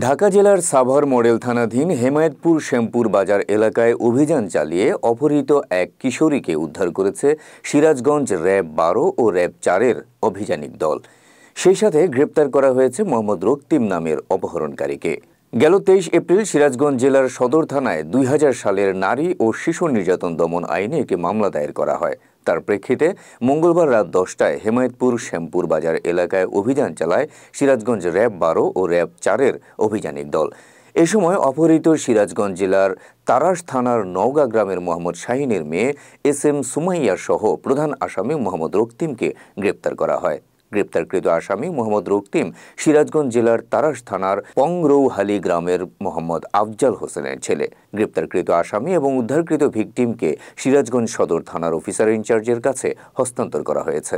ঢাকা জেলার সাভার মডেল থানাধীন হেমায়েতপুর শ্যামপুর বাজার এলাকায় অভিযান চালিয়ে অপহৃত এক কিশোরীকে উদ্ধার করেছে সিরাজগঞ্জ র্যাব ১২ ও র্যাব ৪-এর অভিযানিক দল। সেই সাথে গ্রেপ্তার করা হয়েছে মোহাম্মদ রক্তিম নামের অপহরণকারীকে। গেল ২৩ এপ্রিল সিরাজগঞ্জ জেলার সদর থানায় ২০০০ সালের নারী ও শিশু নির্যাতন দমন আইনে একটি মামলা দায়ের করা হয়। তার প্রেক্ষিতে মঙ্গলবার রাত ১০টায় হেমায়েতপুর শ্যামপুর বাজার এলাকায় অভিযান চালায় সিরাজগঞ্জ র্যাব ১২ ও র্যাব ৪-এর অভিযানিক দল। এ সময় অপহৃত সিরাজগঞ্জ জেলার তারাস থানার নওগাঁ গ্রামের মোহাম্মদ শাহিনের মেয়ে SM সুমাইয়া সহ প্রধান আসামি মোহাম্মদ রক্তিমকে গ্রেপ্তার করা হয়। গ্রেপ্তারকৃত আসামি মোহাম্মদ রক্তিম সিরাজগঞ্জ জেলার তারাস থানার পংরৌহালি গ্রামের মোহাম্মদ আফজাল হোসেনের ছেলে। গ্রেপ্তারকৃত আসামি এবং উদ্ধারকৃত ভিকটিমকে সিরাজগঞ্জ সদর থানার অফিসার ইনচার্জের কাছে হস্তান্তর করা হয়েছে।